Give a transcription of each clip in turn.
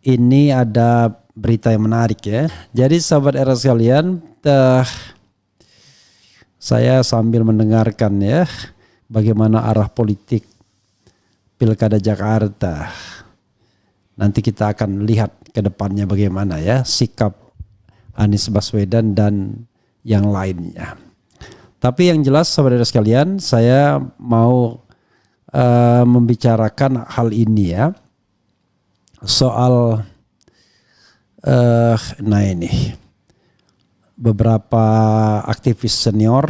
Ini ada berita yang menarik ya. Jadi sahabat era sekalian, saya sambil mendengarkan ya bagaimana arah politik Pilkada Jakarta. Nanti kita akan lihat ke depannya bagaimana ya sikap Anies Baswedan dan yang lainnya. Tapi yang jelas sahabat era sekalian, saya mau membicarakan hal ini ya. Soal nah ini beberapa aktivis senior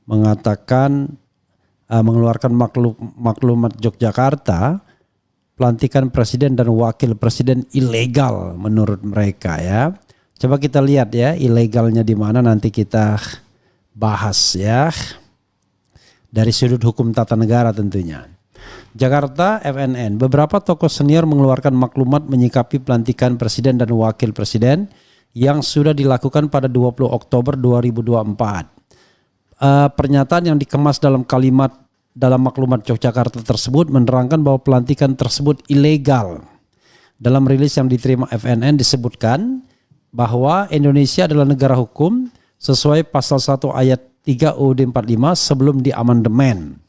mengatakan mengeluarkan maklumat Yogyakarta, pelantikan presiden dan wakil presiden ilegal menurut mereka ya. Coba kita lihat ya ilegalnya di mana, nanti kita bahas ya dari sudut hukum tata negara tentunya. Jakarta, FNN. Beberapa tokoh senior mengeluarkan maklumat menyikapi pelantikan presiden dan wakil presiden yang sudah dilakukan pada 20 Oktober 2024. Pernyataan yang dikemas dalam kalimat dalam maklumat Yogyakarta tersebut menerangkan bahwa pelantikan tersebut ilegal. Dalam rilis yang diterima FNN disebutkan bahwa Indonesia adalah negara hukum sesuai pasal 1 ayat 3 UUD 45 sebelum diamandemen.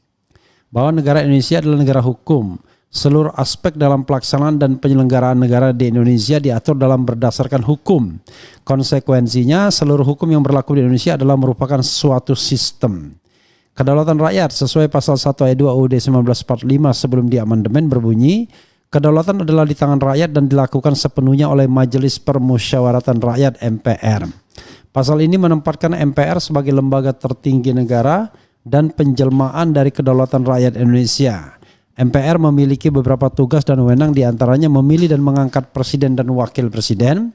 Bahwa negara Indonesia adalah negara hukum. Seluruh aspek dalam pelaksanaan dan penyelenggaraan negara di Indonesia diatur dalam berdasarkan hukum. Konsekuensinya, seluruh hukum yang berlaku di Indonesia adalah merupakan suatu sistem. Kedaulatan rakyat sesuai pasal 1 ayat 2 UUD 1945 sebelum diamandemen berbunyi, kedaulatan adalah di tangan rakyat dan dilakukan sepenuhnya oleh Majelis Permusyawaratan Rakyat MPR. Pasal ini menempatkan MPR sebagai lembaga tertinggi negara dan penjelmaan dari kedaulatan rakyat Indonesia. MPR memiliki beberapa tugas dan wewenang, diantaranya memilih dan mengangkat presiden dan wakil presiden,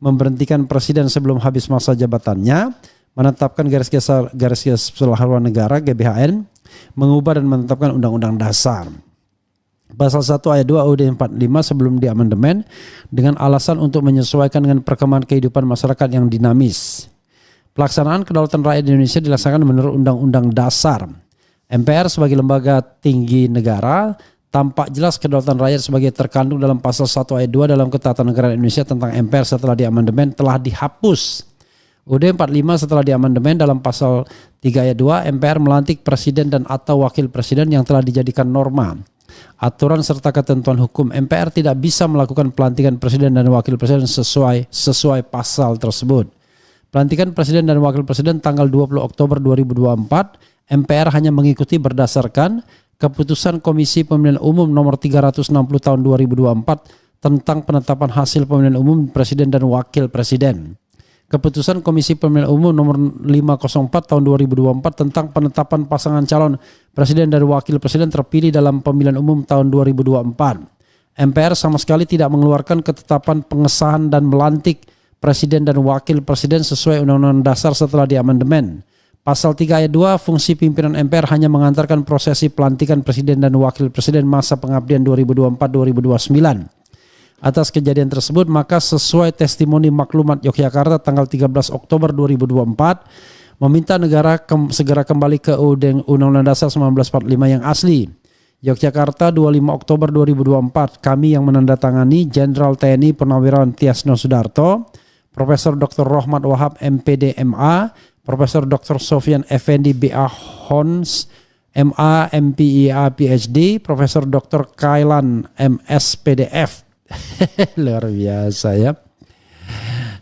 memberhentikan presiden sebelum habis masa jabatannya, menetapkan garis-garis haluan negara GBHN, mengubah dan menetapkan undang-undang dasar. Pasal 1 ayat 2 UUD 45 sebelum diamandemen dengan alasan untuk menyesuaikan dengan perkembangan kehidupan masyarakat yang dinamis. Pelaksanaan kedaulatan rakyat Indonesia dilaksanakan menurut Undang-Undang Dasar. MPR sebagai lembaga tinggi negara, tampak jelas kedaulatan rakyat sebagai terkandung dalam pasal 1 ayat 2 dalam Ketatanegaraan Indonesia tentang MPR setelah diamandemen telah dihapus. UUD 45 setelah diamandemen dalam pasal 3 ayat 2, MPR melantik presiden dan atau wakil presiden yang telah dijadikan norma. Aturan serta ketentuan hukum, MPR tidak bisa melakukan pelantikan presiden dan wakil presiden sesuai pasal tersebut. Pelantikan presiden dan wakil presiden tanggal 20 Oktober 2024, MPR hanya mengikuti berdasarkan Keputusan Komisi Pemilihan Umum nomor 360 tahun 2024 tentang penetapan hasil pemilihan umum presiden dan wakil presiden. Keputusan Komisi Pemilihan Umum nomor 504 tahun 2024 tentang penetapan pasangan calon presiden dan wakil presiden terpilih dalam pemilihan umum tahun 2024. MPR sama sekali tidak mengeluarkan ketetapan pengesahan dan melantik presiden dan wakil presiden sesuai Undang-Undang Dasar setelah diamandemen. Pasal 3 ayat 2, fungsi pimpinan MPR hanya mengantarkan prosesi pelantikan presiden dan wakil presiden masa pengabdian 2024-2029. Atas kejadian tersebut, maka sesuai testimoni maklumat Yogyakarta tanggal 13 Oktober 2024, meminta negara segera kembali ke Undang-Undang Dasar 1945 yang asli. Yogyakarta 25 Oktober 2024, kami yang menandatangani Jenderal TNI Purnawirawan Tiasno Sudarto, Profesor Dr. Rohmat Wahab MPD MA, Profesor Dr. Sofyan Effendi BA Hons MA MPIA PhD, Profesor Dr. Kailan MS PDF. Luar biasa ya.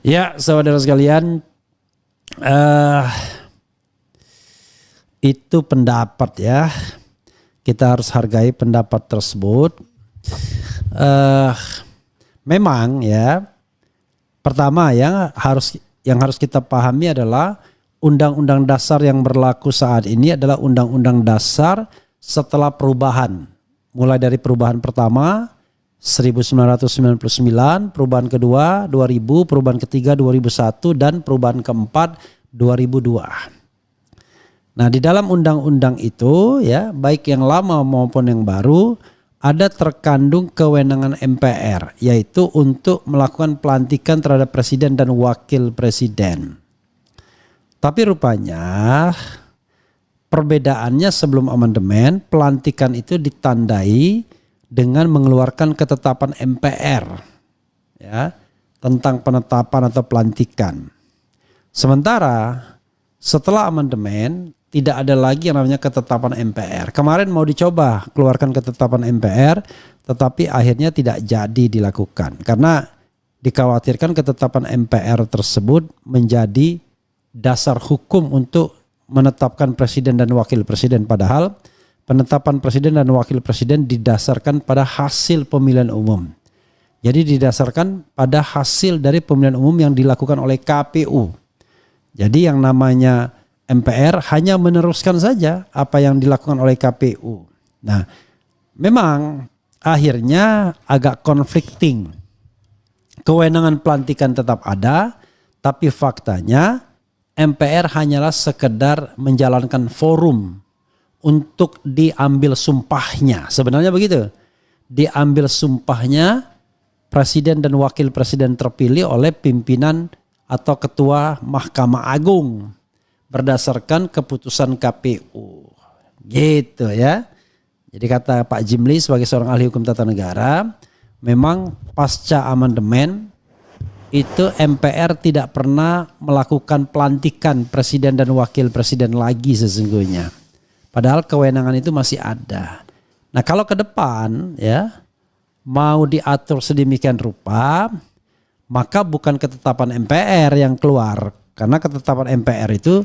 Ya, saudara sekalian, itu pendapat ya. Kita harus hargai pendapat tersebut. Memang ya, pertama yang harus kita pahami adalah Undang-Undang Dasar yang berlaku saat ini adalah Undang-Undang Dasar setelah perubahan. Mulai dari perubahan pertama 1999, perubahan kedua 2000, perubahan ketiga 2001, dan perubahan keempat 2002. Nah, di dalam undang-undang itu ya, baik yang lama maupun yang baru, ada terkandung kewenangan MPR, yaitu untuk melakukan pelantikan terhadap presiden dan wakil presiden. Tapi rupanya perbedaannya sebelum amandemen, pelantikan itu ditandai dengan mengeluarkan ketetapan MPR ya tentang penetapan atau pelantikan. Sementara setelah amandemen tidak ada lagi yang namanya ketetapan MPR. Kemarin mau dicoba keluarkan ketetapan MPR, tetapi akhirnya tidak jadi dilakukan karena dikhawatirkan ketetapan MPR tersebut menjadi dasar hukum untuk menetapkan presiden dan wakil presiden, padahal penetapan presiden dan wakil presiden didasarkan pada hasil pemilihan umum. Jadi didasarkan pada hasil dari pemilihan umum yang dilakukan oleh KPU. Jadi yang namanya MPR hanya meneruskan saja apa yang dilakukan oleh KPU. Nah, memang akhirnya agak conflicting. Kewenangan pelantikan tetap ada, tapi faktanya MPR hanyalah sekedar menjalankan forum untuk diambil sumpahnya. Sebenarnya begitu. Diambil sumpahnya presiden dan wakil presiden terpilih oleh pimpinan atau ketua Mahkamah Agung berdasarkan keputusan KPU. Gitu ya. Jadi kata Pak Jimli sebagai seorang ahli hukum tata negara, memang pasca amandemen itu MPR tidak pernah melakukan pelantikan presiden dan wakil presiden lagi sesungguhnya. Padahal kewenangan itu masih ada. Nah kalau ke depan ya mau diatur sedemikian rupa, maka bukan ketetapan MPR yang keluar. Karena ketetapan MPR itu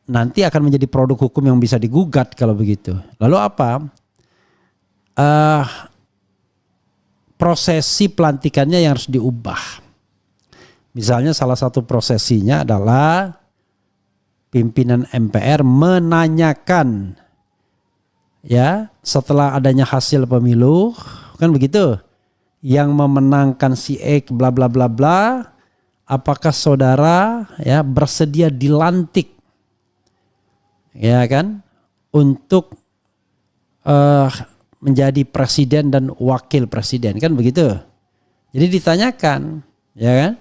nanti akan menjadi produk hukum yang bisa digugat kalau begitu. Lalu apa? Prosesi pelantikannya yang harus diubah. Misalnya salah satu prosesinya adalah pimpinan MPR menanyakan ya setelah adanya hasil pemilu kan begitu, yang memenangkan si X bla bla bla bla, apakah saudara ya bersedia dilantik ya kan untuk menjadi presiden dan wakil presiden kan begitu. Jadi ditanyakan ya kan,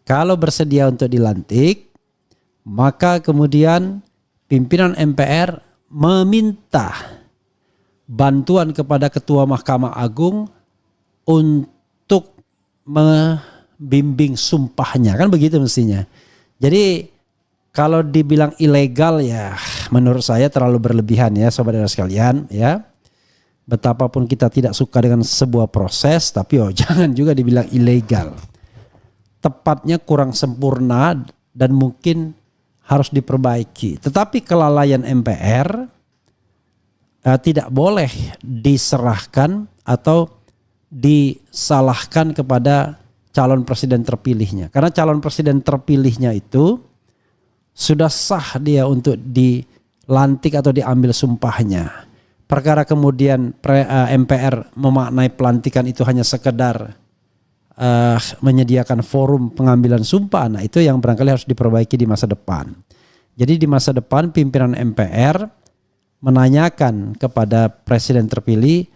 kalau bersedia untuk dilantik, maka kemudian pimpinan MPR meminta bantuan kepada Ketua Mahkamah Agung untuk membimbing sumpahnya, kan begitu mestinya. Jadi kalau dibilang ilegal ya menurut saya terlalu berlebihan ya saudara sekalian ya. Betapapun kita tidak suka dengan sebuah proses, tapi jangan juga dibilang ilegal. Tepatnya kurang sempurna dan mungkin harus diperbaiki. Tetapi kelalaian MPR tidak boleh diserahkan atau disalahkan kepada calon presiden terpilihnya. Karena calon presiden terpilihnya itu sudah sah dia untuk dilantik atau diambil sumpahnya. Perkara kemudian MPR memaknai pelantikan itu hanya sekedar menyediakan forum pengambilan sumpah, nah itu yang barangkali harus diperbaiki di masa depan. Jadi di masa depan pimpinan MPR menanyakan kepada presiden terpilih,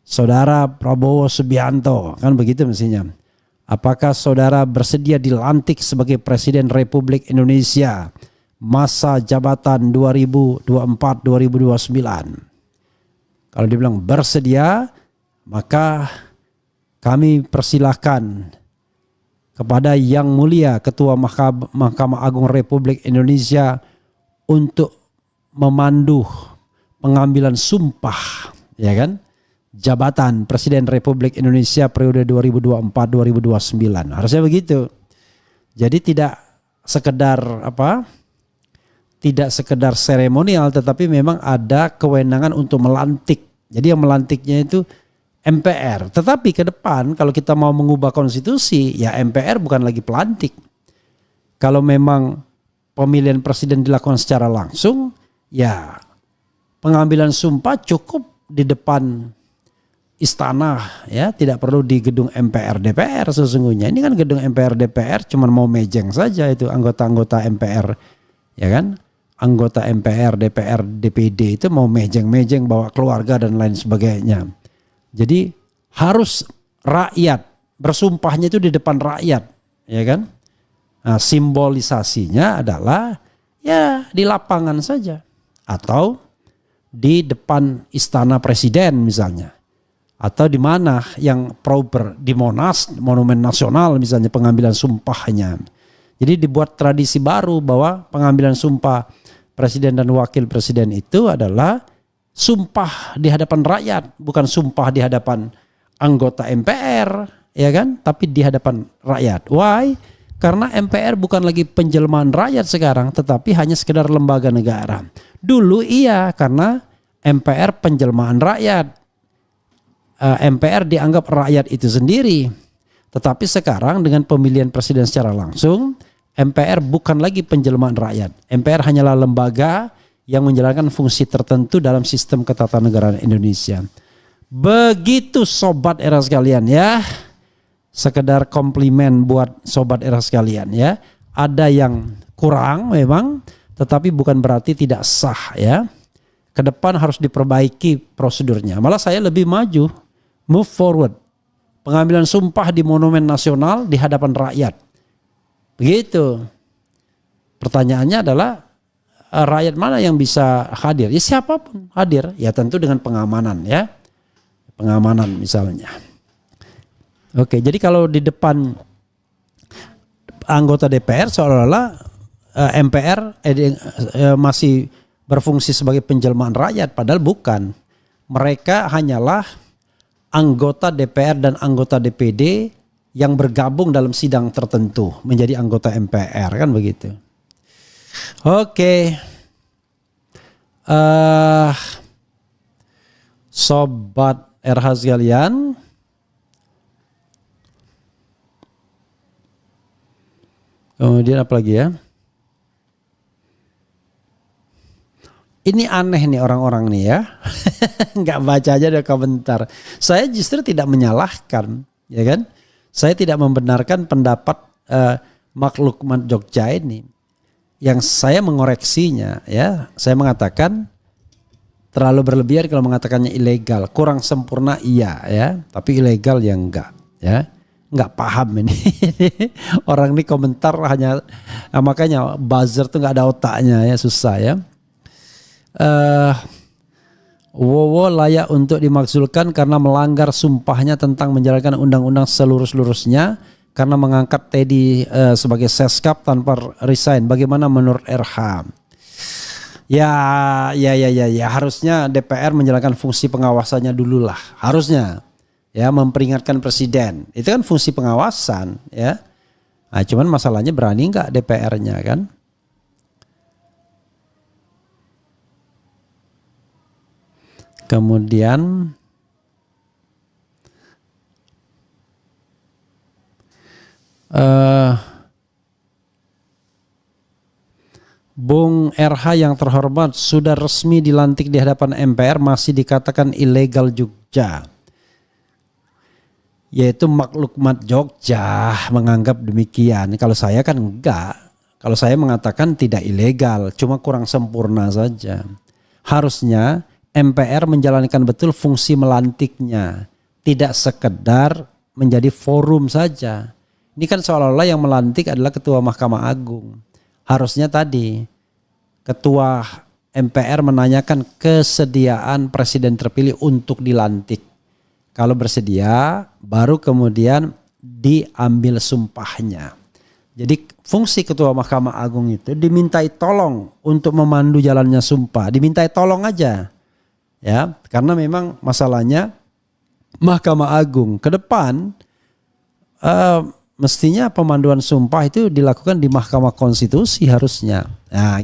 Saudara Prabowo Subianto, kan begitu mestinya. Apakah saudara bersedia dilantik sebagai Presiden Republik Indonesia masa jabatan 2024-2029? Kalau dibilang bersedia, maka kami persilahkan kepada Yang Mulia Ketua Mahkamah Agung Republik Indonesia untuk memandu pengambilan sumpah, ya kan? Jabatan Presiden Republik Indonesia periode 2024-2029. Harusnya begitu. Jadi tidak sekedar tidak sekedar seremonial, tetapi memang ada kewenangan untuk melantik. Jadi yang melantiknya itu MPR. Tetapi ke depan kalau kita mau mengubah konstitusi, ya MPR bukan lagi pelantik. Kalau memang pemilihan presiden dilakukan secara langsung, ya pengambilan sumpah cukup di depan istana, ya tidak perlu di gedung MPR DPR sesungguhnya. Ini kan gedung MPR DPR cuman mau mejeng saja itu anggota-anggota MPR, ya kan? Anggota MPR, DPR, DPD itu mau mejeng-mejeng bawa keluarga dan lain sebagainya. Jadi harus rakyat, bersumpahnya itu di depan rakyat, ya kan? Nah, simbolisasinya adalah ya di lapangan saja atau di depan istana presiden misalnya. Atau di mana yang proper, di Monas, Monumen Nasional misalnya pengambilan sumpahnya. Jadi dibuat tradisi baru bahwa pengambilan sumpah presiden dan wakil presiden itu adalah sumpah di hadapan rakyat, bukan sumpah di hadapan anggota MPR, ya kan? Tapi di hadapan rakyat. Why? Karena MPR bukan lagi penjelmaan rakyat sekarang, tetapi hanya sekedar lembaga negara. Dulu iya, karena MPR penjelmaan rakyat. MPR dianggap rakyat itu sendiri. Tetapi sekarang dengan pemilihan presiden secara langsung, MPR bukan lagi penjelmaan rakyat. MPR hanyalah lembaga yang menjalankan fungsi tertentu dalam sistem ketatanegaraan Indonesia. Begitu sobat era sekalian ya. Sekedar komplimen buat sobat era sekalian ya. Ada yang kurang memang, tetapi bukan berarti tidak sah ya. Ke depan harus diperbaiki prosedurnya. Malah saya lebih maju, move forward. Pengambilan sumpah di Monumen Nasional di hadapan rakyat. Begitu. Pertanyaannya adalah rakyat mana yang bisa hadir? Ya siapapun hadir. Ya tentu dengan pengamanan ya. Pengamanan misalnya. Oke, jadi kalau di depan anggota DPR seolah-olah MPR masih berfungsi sebagai penjelmaan rakyat, padahal bukan. Mereka hanyalah anggota DPR dan anggota DPD yang bergabung dalam sidang tertentu menjadi anggota MPR, kan begitu. Oke. Sobat RH sekalian, kemudian apa lagi ya? Ini aneh nih orang-orang nih ya. Nggak baca aja ada komentar. Saya justru tidak menyalahkan, ya kan? Saya tidak membenarkan pendapat Maklukmat Jogja ini. Yang saya mengoreksinya ya, saya mengatakan terlalu berlebihan kalau mengatakannya ilegal. Kurang sempurna iya ya, tapi ilegal ya enggak ya. Enggak paham ini. Orang ini komentar hanya makanya buzzer tuh enggak ada otaknya ya, susah ya. Wowo layak untuk dimaksudkan karena melanggar sumpahnya tentang menjalankan undang-undang seluruh-seluruhnya karena mengangkat Teddy sebagai seskap tanpa resign. Bagaimana menurut RH? Ya, harusnya DPR menjalankan fungsi pengawasannya dulu lah. Harusnya ya memperingatkan presiden. Itu kan fungsi pengawasan ya. Nah, cuman masalahnya berani nggak DPR-nya kan? Kemudian Bung RH yang terhormat sudah resmi dilantik di hadapan MPR masih dikatakan ilegal Jogja. Yaitu Maklukmat Jogja menganggap demikian. Kalau saya kan enggak. Kalau saya mengatakan tidak ilegal, cuma kurang sempurna saja. Harusnya MPR menjalankan betul fungsi melantiknya, tidak sekedar menjadi forum saja. Ini kan seolah-olah yang melantik adalah Ketua Mahkamah Agung. Harusnya tadi Ketua MPR menanyakan kesediaan presiden terpilih untuk dilantik. Kalau bersedia, baru kemudian diambil sumpahnya. Jadi fungsi Ketua Mahkamah Agung itu dimintai tolong untuk memandu jalannya sumpah. Dimintai tolong aja. Ya, karena memang masalahnya Mahkamah Agung ke depan mestinya pemanduan sumpah itu dilakukan di Mahkamah Konstitusi harusnya. Nah,